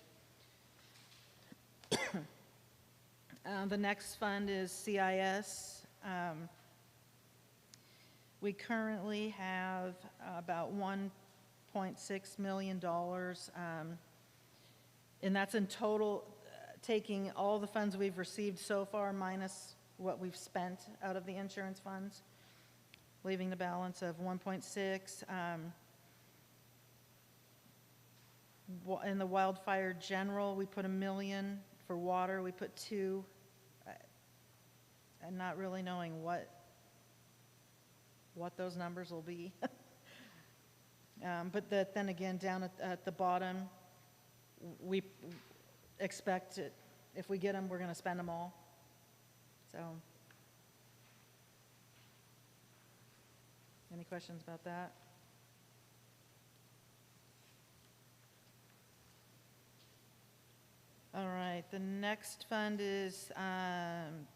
The next fund is CIS. We currently have about $1.6 million, and that's in total, taking all the funds we've received so far minus what we've spent out of the insurance funds, leaving the balance of 1.6. In the wildfire general, we put $1 million. For water, we put $2 million. And not really knowing what those numbers will be. But then again, down at the bottom, we expect it, if we get them, we're going to spend them all. So, any questions about that? All right, the next fund is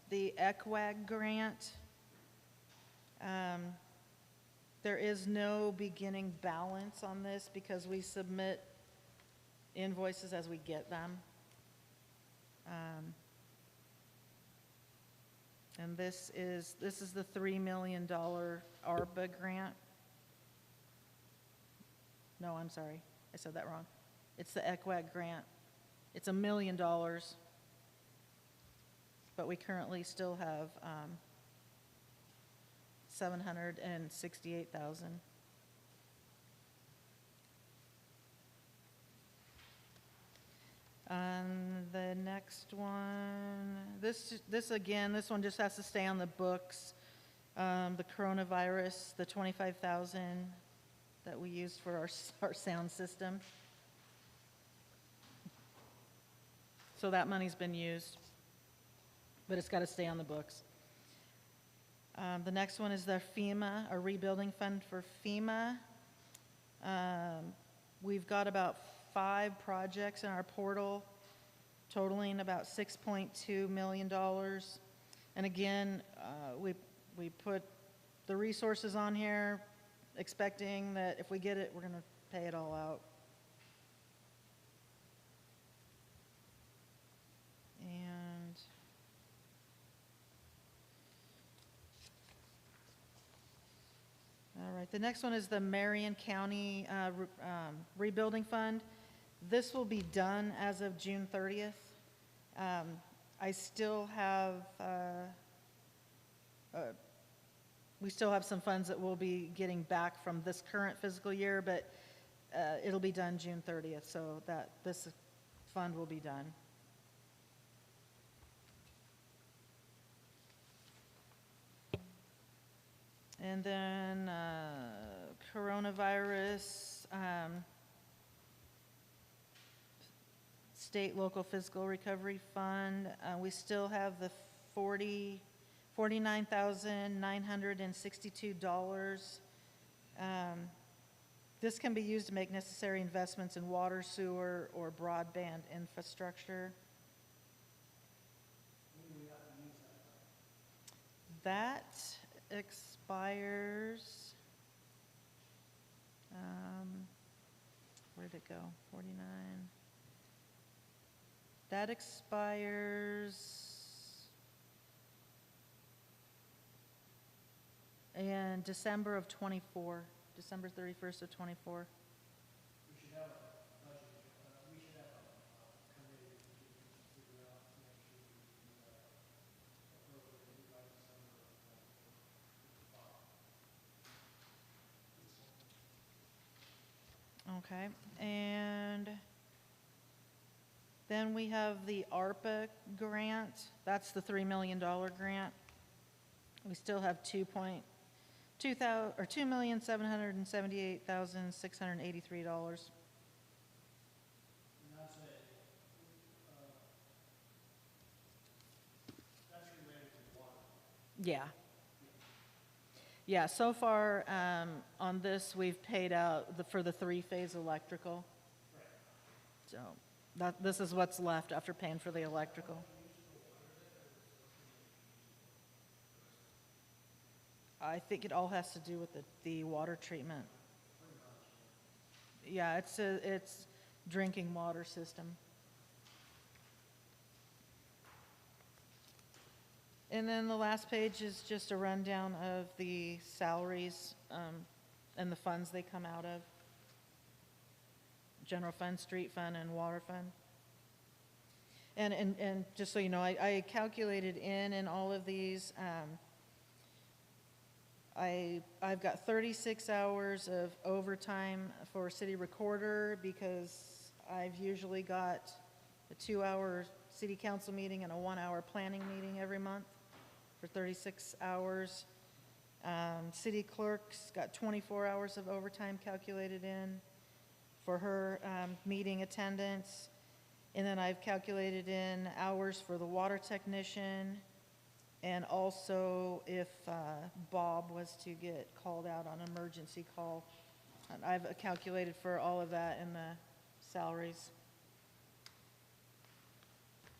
the ECWAG grant. There is no beginning balance on this because we submit invoices as we get them. And this is the $3 million ARPA grant. No, I'm sorry, I said that wrong. It's the ECWAG grant. It's $1 million, but we currently still have 768,000. The next one, this one just has to stay on the books. The coronavirus, the 25,000 that we used for our sound system. So that money's been used, but it's got to stay on the books. The next one is the FEMA, a rebuilding fund for FEMA. We've got about 5 projects in our portal, totaling about $6.2 million. And again, we put the resources on here, expecting that if we get it, we're going to pay it all out. And all right, the next one is the Marion County Rebuilding Fund. This will be done as of June 30th. I still have, we still have some funds that we'll be getting back from this current fiscal year, but it'll be done June 30th, so that this fund will be done. And then coronavirus, state local fiscal recovery fund. We still have the $49,962. This can be used to make necessary investments in water, sewer, or broadband infrastructure. That expires, where'd it go? 49. That expires in December of '24, December 31st of '24. Okay, and then we have the ARPA grant. That's the $3 million grant. We still have $2,778,683. Yeah. Yeah, so far, on this, we've paid out for the three-phase electrical. So, this is what's left after paying for the electrical. I think it all has to do with the water treatment. Yeah, it's drinking water system. And then the last page is just a rundown of the salaries and the funds they come out of. General fund, street fund, and water fund. And just so you know, I calculated in all of these. I've got 36 hours of overtime for city recorder because I've usually got a 2-hour city council meeting and a 1-hour planning meeting every month for 36 hours. City clerk's got 24 hours of overtime calculated in for her meeting attendance. And then I've calculated in hours for the water technician, and also if Bob was to get called out on an emergency call. And I've calculated for all of that in the salaries.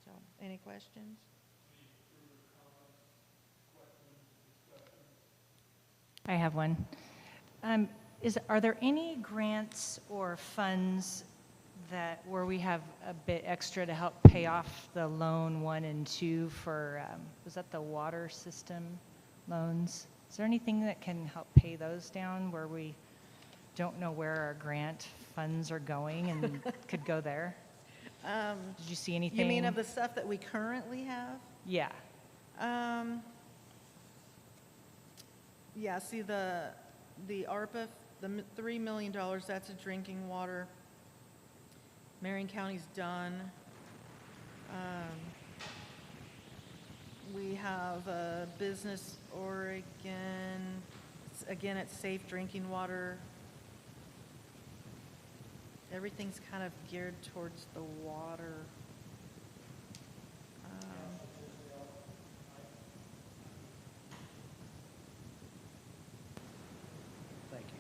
So, any questions? I have one. Are there any grants or funds where we have a bit extra to help pay off the loan 1 and 2 for, was that the water system loans? Is there anything that can help pay those down where we don't know where our grant funds are going and could go there? Did you see anything? You mean of the stuff that we currently have? Yeah. Yeah, see the ARPA, the $3 million, that's a drinking water. Marion County's done. We have Business Oregon, again, it's safe drinking water. Everything's kind of geared towards the water. Thank you.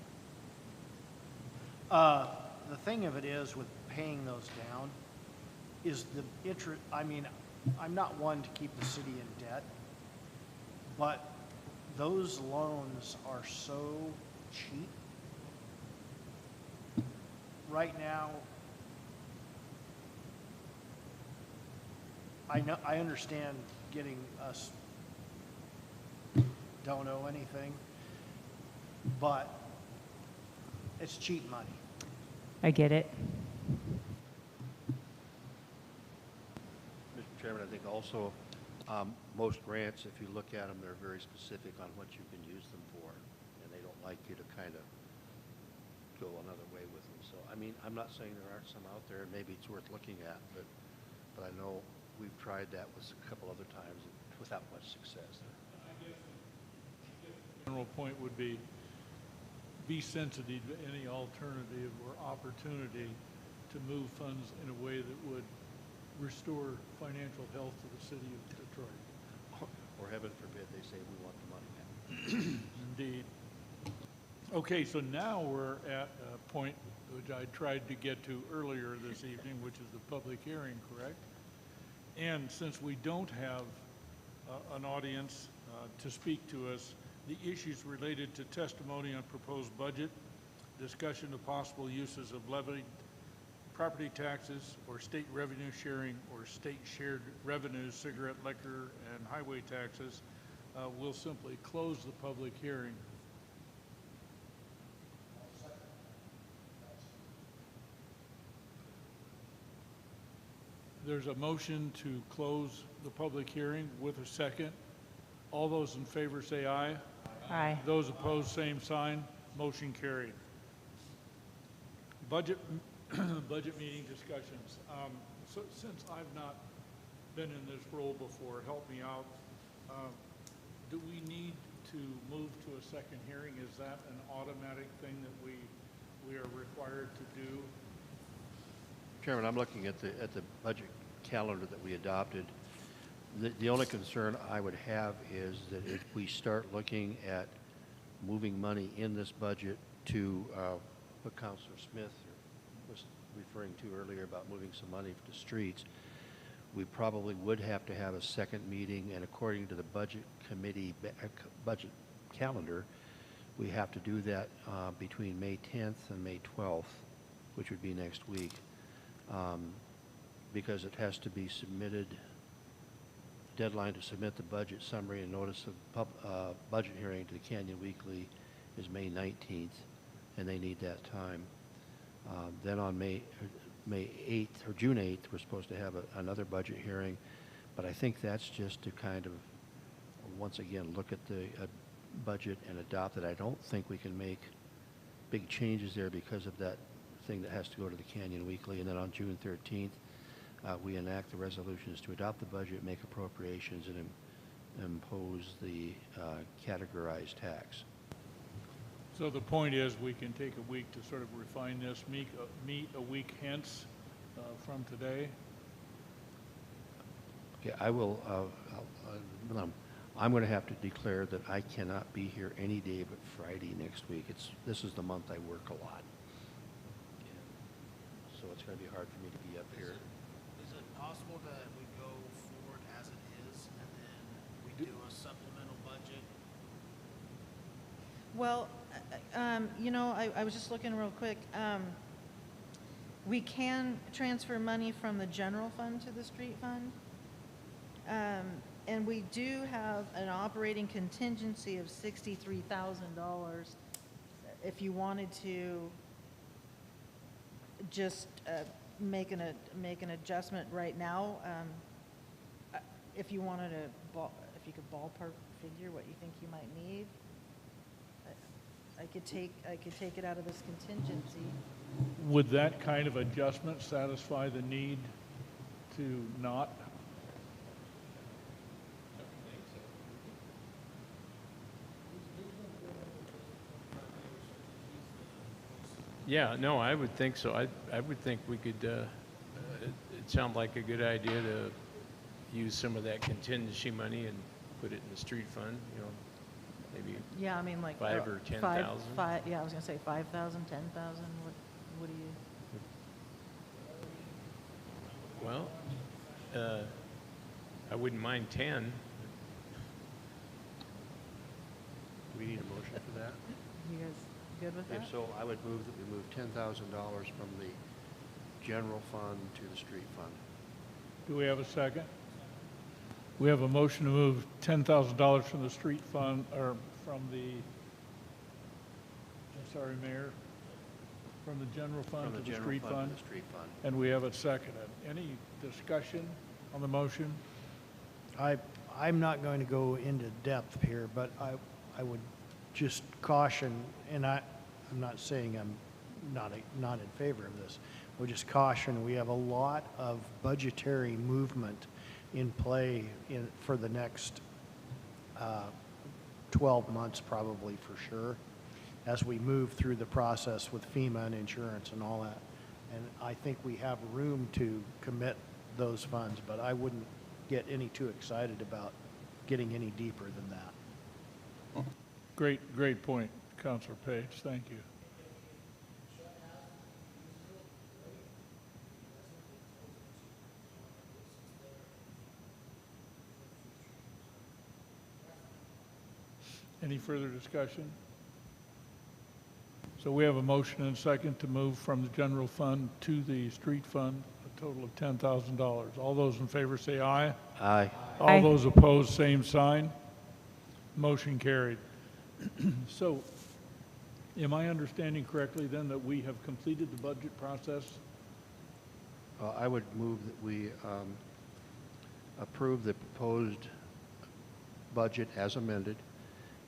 The thing of it is with paying those down is the interest, I mean, I'm not one to keep the city in debt, but those loans are so cheap. Right now, I understand getting us don't owe anything, but it's cheap money. I get it. Mr. Chairman, I think also, most grants, if you look at them, they're very specific on what you can use them for, and they don't like you to kind of go another way with them. So, I mean, I'm not saying there aren't some out there, and maybe it's worth looking at, but I know we've tried that with a couple other times without much success. I guess the general point would be sensitive to any alternative or opportunity to move funds in a way that would restore financial health to the city of Detroit. Or heaven forbid, they say we want the money back. Indeed. Okay, so now we're at a point which I tried to get to earlier this evening, which is the public hearing, correct? And since we don't have an audience to speak to us, the issues related to testimony on proposed budget, discussion of possible uses of levied property taxes or state revenue sharing or state shared revenues, cigarette, liquor, and highway taxes, we'll simply close the public hearing. There's a motion to close the public hearing with a second. All those in favor say aye. Aye. Those opposed, same sign. Motion carried. Budget, budget meeting discussions. So since I've not been in this role before, help me out. Do we need to move to a second hearing? Is that an automatic thing that we are required to do? Chairman, I'm looking at the budget calendar that we adopted. The only concern I would have is that if we start looking at moving money in this budget to what Councilor Smith was referring to earlier about moving some money to streets, we probably would have to have a second meeting, and according to the budget committee budget calendar, we have to do that between May 10th and May 12th, which would be next week, because it has to be submitted. Deadline to submit the budget summary and notice of budget hearing to the Canyon Weekly is May 19th, and they need that time. Then on May 8th or June 8th, we're supposed to have another budget hearing, but I think that's just to kind of, once again, look at the budget and adopt it. I don't think we can make big changes there because of that thing that has to go to the Canyon Weekly. And then on June 13th, we enact the resolutions to adopt the budget, make appropriations, and impose the categorized tax. So the point is, we can take a week to sort of refine this, meet a week hence from today. Okay, I will, I'm going to have to declare that I cannot be here any day but Friday next week. This is the month I work a lot. So it's going to be hard for me to be up here. Is it possible that we go forward as it is, and then we do a supplemental budget? Well, you know, I was just looking real quick. We can transfer money from the general fund to the street fund. And we do have an operating contingency of $63,000 if you wanted to just make an adjustment right now. If you wanted to, if you could ballpark figure what you think you might need, I could take it out of this contingency. Would that kind of adjustment satisfy the need to not? Yeah, no, I would think so. I would think we could, it sounds like a good idea to use some of that contingency money and put it in the street fund, you know, maybe. Yeah, I mean, like 5 or 10,000? Yeah, I was gonna say 5,000, 10,000. What do you? Well, I wouldn't mind 10. Do we need a motion for that? You guys good with that? If so, I would move that we move $10,000 from the general fund to the street fund. Do we have a second? We have a motion to move $10,000 from the street fund, or from the, I'm sorry, Mayor, from the general fund From to the the general street fund fund. to the street fund. And we have it seconded. Any discussion on the motion? I'm not going to go into depth here, but I would just caution, and I'm not saying I'm not in favor of this. I would just caution, we have a lot of budgetary movement in play for the next 12 months probably for sure, as we move through the process with FEMA and insurance and all that. And I think we have room to commit those funds, but I wouldn't get any too excited about getting any deeper than that. Great point, Councilor Page. Thank you. Any further discussion? So we have a motion and a second to move from the general fund to the street fund, a total of $10,000. All those in favor say aye. Aye. All Aye. those opposed, same sign. Motion carried. So, am I understanding correctly then that we have completed the budget process? I would move that we approve the proposed budget as amended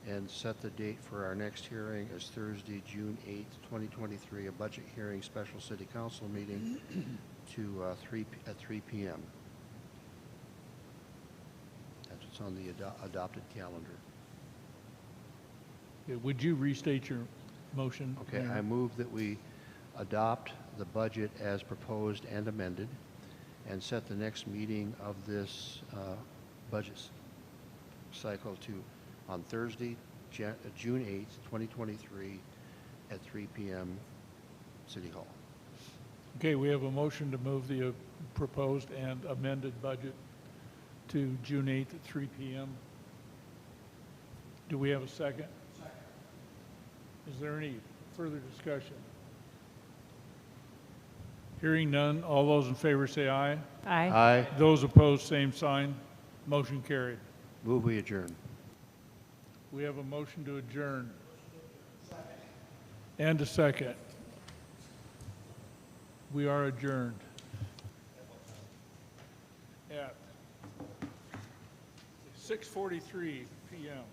and set the date for our next hearing as Thursday, June 8th, 2023, a budget hearing, special city council meeting at 3 p.m. That's what's on the adopted calendar. Okay, would you restate your motion? Okay, Mayor? I move that we adopt the budget as proposed and amended and set the next meeting of this budget cycle on Thursday, June 8th, 2023 at 3 p.m. City Hall. Okay, we have a motion to move the proposed and amended budget to June 8th at 3 p.m. Do we have a second? Second. Is there any further discussion? Hearing none, all those in favor say aye. Aye. Aye. Those opposed, same sign. Motion carried. Move we adjourn. We have a motion to adjourn. And a second. We are adjourned at 6:43 p.m.